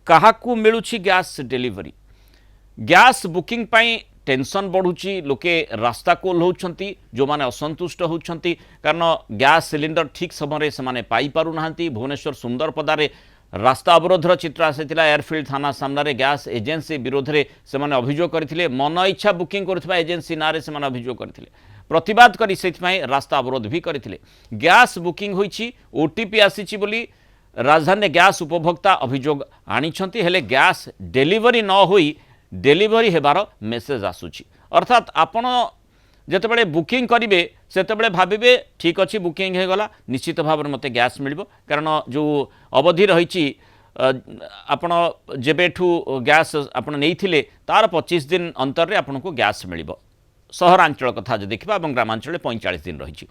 काहाकू मिलुछि gas delivery gas booking पाई tension बढ़ुची लोके रास्ता को ओह्लाउछंती जो माने असंतुष्ट होउछंती कारण गैस सिलिंडर ठीक समय से माने पाई पारु नाहंती। भुवनेश्वर सुंदरपदारे रास्ता अवरोधर चित्र आसीथिला एयरफील्ड थाना सामने गैस एजेंसी विरोध में से अभियोग करथिले मन इच्छा बुकिंग करुवा एजेंसी नारे से अभियोग करथिले प्रतिवाद करी सेथिपाई रास्ता अवरोध भी करथिले। गैस बुकिंग होईची ओटीपी आसीची बोली राजधानी गैस उपभोक्ता अभियोग आनिछंती हेले गैस डेलीवरी न होई डेलीवरी हेबार मेसेज आसुची अर्थात आपण जितेबाला बुकिंग करेंगे से भावे ठीक अच्छी बुकिंग हो गला निश्चित भाव में मत गैस मिल कारण जो अवधि रही आपण जेबेठू गैस आप नहीं तार 25 दिन अंतर आपन को गैस मिल सहरांचल कथा जो देखा और ग्रामांचल 45 दिन रही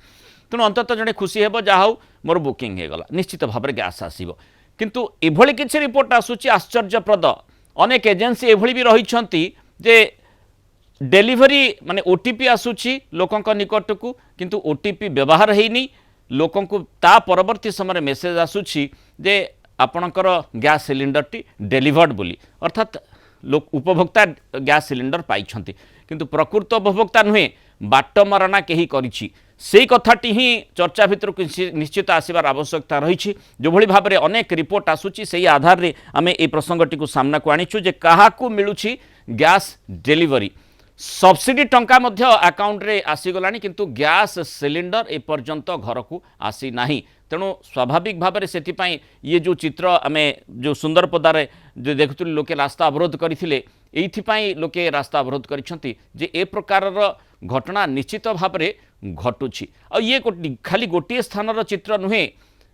तेणु अंततः जड़े खुशी हे जहाँ मोर बुकिंग हो गला निश्चित भाव में गैस आसो किंतु एभली किसी रिपोर्ट आसूची आश्चर्यप्रद अनेक एजेंसी एभली भी रही जे डेलीवरी माने ओटीपी आसूची लोकंक निकट को किंतु ओटीपी व्यवहार हैनी लोकंक ता परवर्ती समय मेसेज आसूची जे आपणकर गैस सिलिंडर टी डेलीवर्ड बोली अर्थात लोक उपभोक्ता गैस सिलिंडर पाइछंती किंतु प्रकृत उपभोक्ता नुहे बाट मारणा कहीं करिछि से कथाटी ही चर्चा भितर निश्चित आसबार आवश्यकता रही जो भली भाव में अनेक रिपोर्ट आसूची से आधार रे आमे ए प्रसंगटी को सामना को आनिछु जे काहाकू मिलुछि गैस डेलीवरी सब्सिडी टंका मध्य अकाउंट रे आसीगलानी किंतु गैस सिलिंडर ए पर्यंत घर को आसी नाही तेणु स्वाभाविक भाव में से ये जो चित्र आमे जो सुंदरपदारे जो देखुथिलु लोके रास्ता अवरोध करथिले एइथिपाई लोके रास्ता अवरोध करिसंती जे ए प्रकार घटना निश्चित भाव में घटुछि आ ये खाली गोटे स्थानर चित्र नुहे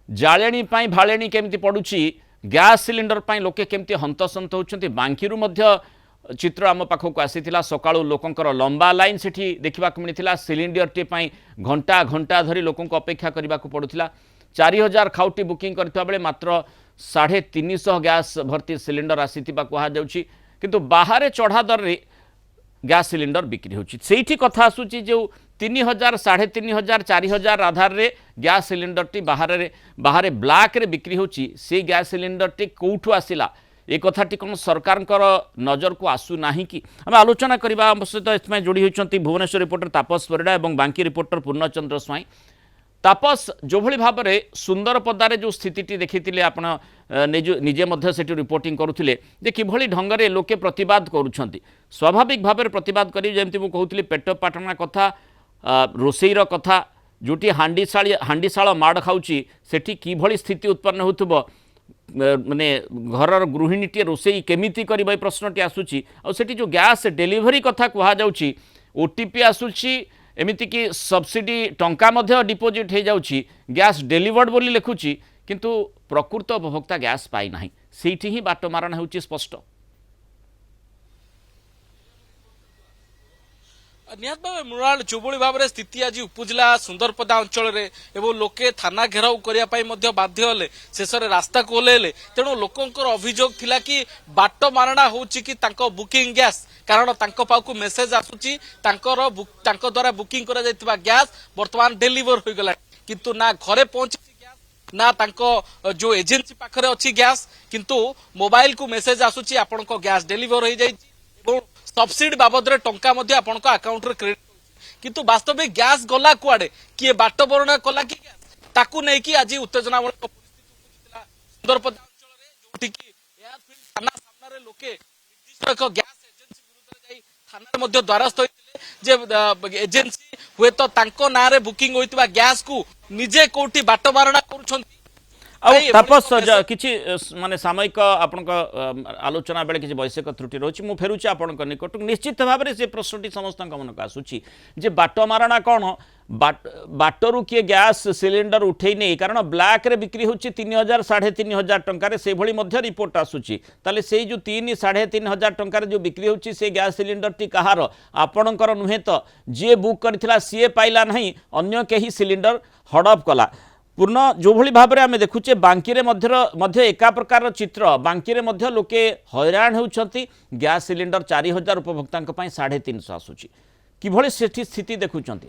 जाळेणी पाई भाळेणी केमती पडुछि गैस सिलिंडर पाई लोके केमती हंतसंत होउछंती बांकीरु मध्य चित्र आम पाखक आसीथिला सकाळु लोकंकर लंबा लाइन सेठी देखिबाक मिलिथिला सिलिंडर टी पाई घंटा घंटा धरी लोकंक अपेक्षा करबाक पडुथिला 4000 खाउटी बुकिंग करथिबा बेले मात्र 350 गैस भर्ती सिलिंडर आसीथिबा कहा जाउछि किंतु बाहर चढ़ा दर रे गैस सिलिंडर बिक्री होछि सेठी कथा आसुछि जो 3000 3500 4000 आधार रे गैस सिलिंडर टी बाहर ब्लैक रे बिक्री होछि से गैस सिलिंडर टी कोठु आसिला ए कथाटी कौन सरकार नजर को आसू ना कि आम आलोचना करवा सहित इसमें जोड़ी होती भुवनेश्वर रिपोर्टर तापस परिड़ा और बांकी रिपोर्टर पूर्णचंद्र स्वाई। तापस जो भली भाव में सुंदरपदारे जो स्थिति देखी आप निजे से रिपोर्टिंग करुले कि ढंग से लोके प्रतिवाद करुँच स्वाभाविक भाव में प्रतिवाद करी जमी मुझे कहूली पेट पाटना कथा रोषेईर कथा जोटी हांडीशाल माड़ खाऊँगी सेठी किभली स्थिति उत्पन्न होथुबो माने घर गृहिणी रोषेई केमिति करिबा प्रश्नटी आसूची और सेठी जो गैस डेलीवरी कथा कहा जाउची ओटीपी आसूची एमिति कि सब्सिडी टंका मध्य डिपोजिट हो जाउची गैस डेलीवर्ड बोली लिखुची किंतु प्रकृत उपभोक्ता गैस पाई नाही सेठी ही बाट मारण होउची स्पष्ट। निहत भाव मृणाल जो भाव में स्थिति आज उपजिला सुंदरपदा अंचल में लोके थाना घेराव करने बाध्य हेले शेष रास्ता को ओह्लैले तेणु लोकंकर अभियोग थिला कि बाट मारणा होउची कि तांको बुकिंग गैस कारण तांको पाखु मेसेज आसुची तांको द्वारा बुकिंग करा जायतिबा गैस वर्तमान डेलीवर हो गला किंतु ना घरे पहुंची गैस ना तांको जो एजेंसी पाखरे अछि गैस किंतु मोबाइल को मेसेज आसुची आपनको गैस डेलीवर हो जाय सब्सिडी बाबद टंका आपंक आकाउंट रे क्रेडिट किंतु वास्तविक गैस गला कुआडे किए बाट बरणा कला कि ताकू नै कि आज उत्तेजनामूलक परिस्थिति सुंदरपदा अंचल रे जोठी कि एयरफील्ड थाना सामने रे लोके निर्दिष्ट एक गैस एजेंसी विरुद्ध जाई थाना मध्ये द्वारस्थ होइतिले जे एजेंसी हुए तो तांको ना रे बुकिंग होइतिबा गैस को निजे कोठी बाट मारणा करूछन तापस किसी माने सामयिक आपण आलोचना बेले किसी वैषयिक त्रुटि रही मुझे फेरुची आपण निकट निश्चित भाव में से प्रश्नटी समस्त मन को आसूची जे बाट मारणा कौन बाटरू किए गैस सिलिंडर उठे नहीं कारण ब्लैक रे बिक्री होची 3000 3500 टंकार से भली मध्य रिपोर्ट आसूची ताले से जो 3 3500 टंकार जो बिक्री होची से गैस सिलिंडर टी कहार आपणकर नुहे तो जी बुक करथिला सीए पाइला नहीं अन्य कहीं सिलिंडर हड़प कला पूर्ण जो भली भाव में आम देखुचे बांकी मध्य एका प्रकार चित्र बांकी लोके हैरान होउछंती गैस सिलिंडर 4000 उपभोक्ता 350 आसूची किभली सेठी स्थिति देखुचंती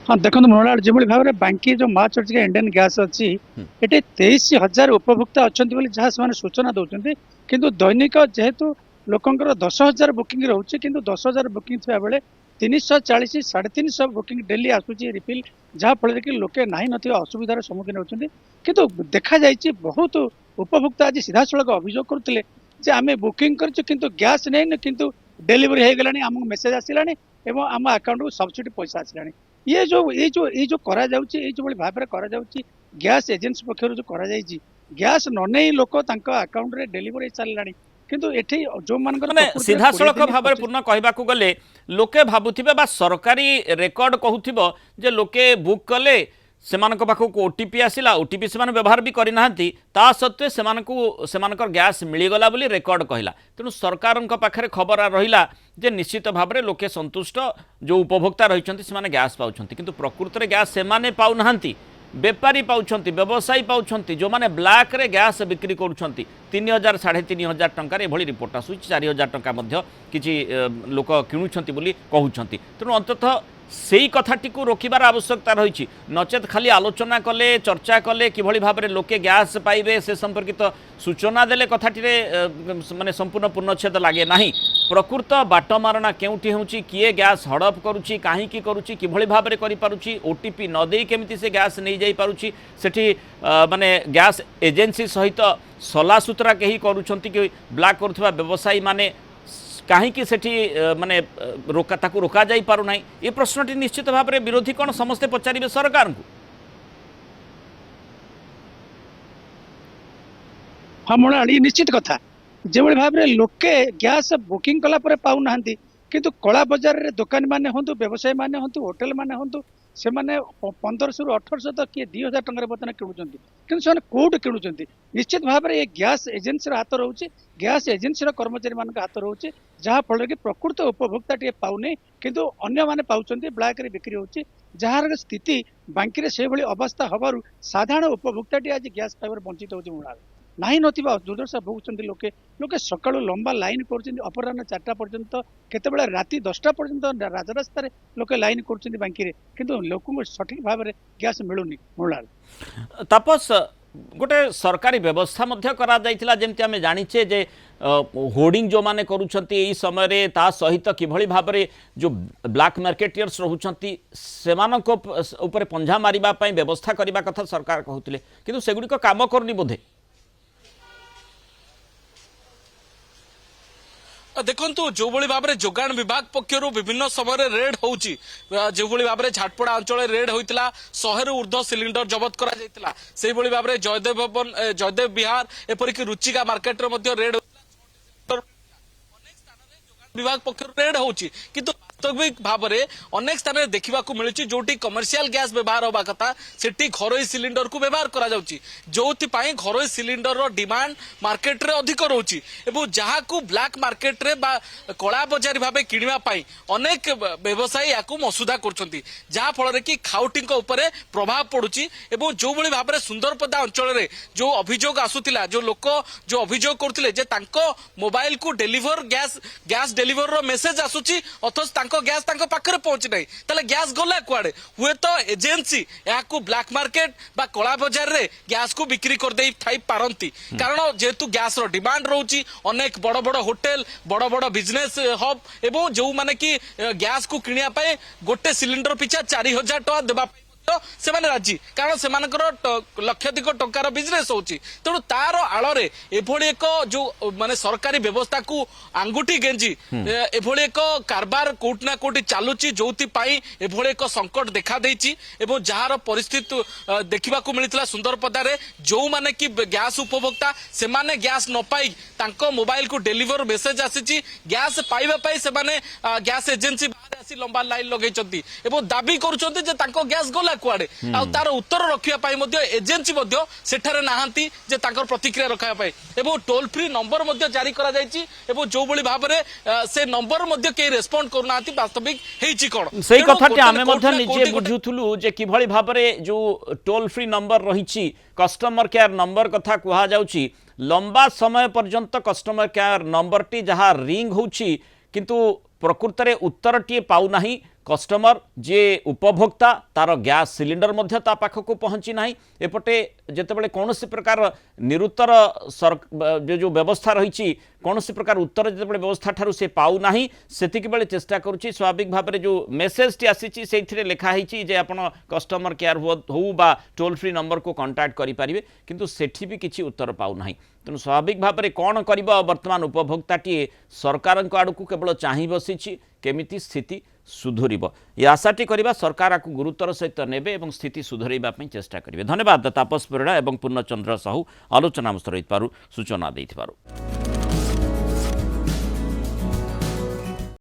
हाँ देखो मृणाल जो भाव में बांकी जो माँ चर्चिका इंडियन गैस अच्छी ये 23,000 उपभोक्ता अच्छा जहाँ से सूचना दौरान किंतु दैनिक जेहेतु लोकंर 10,000 बुकिंग रोचे कि 10,000 बुकिंग थी बेले 340 350 बुकिंग डेली आसूची रिफिल जहाँ फल कि लोके ना असुविधार सम्मुखीन होती किंतु देखा जाइए बहुत उपभोक्ता आज सीधा सड़क अभियोग करते आम बुकिंग कर गैस नहीं किंतु डेलीवरी हो गलानी आमको मेसेज आसलानी एवं आम अकाउंट को सब्सिडी पैसा आसलानी ये जो करा जाउची ये जो भाव में करा जाउची गैस एजेंसी पक्षर जो करा जाइए गैस न नहीं लोक अकाउंट रे डेलीवरी चललानी किंतु एठी जो मानकर माने सीधा सड़क भाव में पूर्ण कहबाकू गले लोके भाबुथिबे बा सरकारी रेकर्ड कहूथिबो जे लोके बुक कले सेमानक पाखक ओटीपी आसिला ओटीपी से व्यवहार भी करना ता सत्वे सेमानकर गैस मिलगला बोली रेकर्ड कहला तेणु सरकार पाखे खबर रहिला जे निश्चित भाव में लोके संतुष्ट जो उपभोक्ता रही से गैस पाँच किंतु प्रकृत में गैस से पाऊना बेपारी पाउछंती व्यवसायी पाउछंती जो माने ब्लैक रे गैस बिक्री करुछंती 3,000 3,500 टंकार एभली रिपोर्ट आसुची 4,000 टंका मध्य किछि लोक किणुछंती बोली कहउछंती तेणु अंततः सेई कथाटी को रोकबार आवश्यकता रही नचेत खाली आलोचना कले चर्चा कले किभली भाव में लोके गैस पाइबे से संपर्कित सूचना देले कथाटी माने संपूर्ण पूर्णच्छेद लगे नहीं प्रकृत बाटमारणा केउठी होउची किए गैस हड़प करुची काहींकी करुची किभली भाव में करि पारुची ओटीपी न देई केमिति से गैस नहीं जाई पारुची सेठी माने गैस एजेंसी सहित सलासुतरा केही करूछंती कि ब्लैक करुथबा व्यवसायी माने कहीं सेठी माने रोका जाई पारु नाही ये प्रश्नटी निश्चित भाव में विरोधी कौन समस्ते पचारे सरकार को। हाँ मृणाल ये निश्चित कथा जो भाव में लोके गैस बुकिंग कला पाऊना किंतु कला बजार रे दुकानी माने हूँ व्यवसायी माने हूँ होटेल माने हूँ से मैंने 1500 रु 1800 तो किए 2,000 टकर बर्तमान किणुंट कि कौट किणुंट निश्चित भाव में ये गैस एजेंसी हाथ रोचे गैस एजेंसी कर्मचारी मान हाथ रोचे जहाँफल कि प्रकृत उपभोक्ता टे पाउने किंतु अन्य माने पाउछंती ब्लैक रे बिक्री होची जार स्थिति बांकी रे से भली अवस्था हबारु साधारण उपभोक्ता टे आज गैस पाइबार वंचित होची मुळा नहीं नथिबा दुर्दशा भोगुछंती लोके लोके सकाळु लंबा लाइन करछंती अपराह्न 4टा पर्यंत केतेबेला राति 10टा पर्यंत राजरास्ता रे लोके लाइन करछंती बांकी रे किंतु लोक सठिक भाव में गैस मिलुनी मुळा तापस गोटे सरकारी व्यवस्था मध्य करा जाइथिला जेमति आमे जानिछे जे होर्डिंग जो माने करूछंती एई समय रे ता सहित किभली भाव में जो ब्लैक मार्केटियर्स रहउछंती सेमानक ऊपर पंजा मारिबा पई व्यवस्था करिबा कथा सरकार कहउतिले किंतु सेगुडी को काम करनी बोधे। देखु जो भाव में जोगाण विभाग पक्षर विभिन्न समय रेड होची जो भाव में झाटपड़ा अंचल रेड होता 100 रु ऊर्ध्व सिलिंडर जबत करा से भाव में जयदेव भवन जयदेव विहार एपरिक रुचिका मार्केट रेड विभाग पक्षर रेड होची किंतु वास्तविक भाव में अनेक स्थान में देखा मिलूँ जोटी कमर्शियल गैस व्यवहार होगा कथा सेठी घरोई सिलिंडर को व्यवहार करा जाउची जोथि घरोई सिलिंडर रो डिमांड मार्केट रे अधिक रोची एवं जहाँ को ब्लैक मार्केट रे बा कला बजारी भाव किणवा पाई अनेक व्यवसायी या मसुदा करछंती जहाँ फल कि खाउटी उपरे प्रभाव पड़ुची एवं जो भली भाव में सुंदरपदा अंचल रे जो अभियोग आसुतिला जो लोक जो अभियोग करथिले जे तांको मोबाइल को डेलीवर गैस डेलीवर रो मेसेज आसुची अथच गैस पाखे पहुंची ना ताले गैस गला कुआडे हुए तो एजेंसी या ब्लैक मार्केट बा कला बजार रे गैस को बिक्री कर दे थाई पारंती कारण जेहेतु गैस रो डिमांड रोची अनेक बड़ बड़ होटेल बड़ बड़ बिजनेस हब एवं जो माने कि गैस को किनिया पाए गोटे सिलिंडर पिछा 4,000 टका देबा से माने राजी कारण से लक्षाधिक टंकार बिजनेस होची तेणु तार आଳରେ एभली एक जो माने सरकारी व्यवस्था को आंगुठी गेंजी एभली एक कारबार कोट ना कोटी चालुची जोति पाई एभली एक संकट देखा देची एवं जहार परिस्थिति देखा मिलता सुंदरपदा रे जो माने कि गैस उपभोक्ता से माने गैस न पाई तांको मोबाइल को डेलीवर मेसेज आसीची गैस पाइबा पाई से माने गैस एजेंसी बाहर आसी लंबा लाइन लगेचंती एवं दाबी करूचंती जे तांको गैस गला कुआडे आ तार उत्तर रखिया पाई मध्य एजेंसी मध्य सेठारे नाहांती जे तांकर प्रतिक्रिया रखा पाई एवं टोल फ्री नंबर मध्य जारी करा जायछि एवं जो भली भाव रे से नंबर मध्य के रेस्पोंड करनांती वास्तविक हेछि कोन सेही कथाटी आमे मध्य निजे बुझुथुलु जे कि भली भाव रे जो टोल फ्री नंबर रहिछि कस्टमर केयर नंबर कथा कुहा जाउछि लंबा समय पर्यंत कस्टमर केयर नंबर टी जहा रिंग होछि किंतु प्रकृत रे उत्तर टी पाउ नाही कस्टमर जे उपभोक्ता तार गैस सिलिंडर मध्य ता पाखक पहुँची ना एपटे जितेबाला कौन प्रकार निरुत्तर जो व्यवस्था रही कौन प्रकार उत्तर जो व्यवस्था ठारू से पाऊना सेतिक बेले चेष्टा करुच्ची स्वाभाविक भाव में जो मेसेज टी आसी से लिखाही जे आप कस्टमर केयर हो बा टोल फ्री नंबर को कांटेक्ट करेंगे किंतु सेठी भी किसी उत्तर पाऊना तेणु स्वाभाविक भाव में कौन कर बर्तमान उपभोक्ताटी सरकार आड़ को केवल चाह बसी केमिति स्थिति सुधरब ये आशाटी करवा सरकार आपको गुरुतर सहित नेबे और स्थिति सुधरवा चेष्टा करेंगे। धन्यवाद तापस परिड़ा और पूर्णचंद्र साहू आलोचना स्थल सूचना देथिबारु।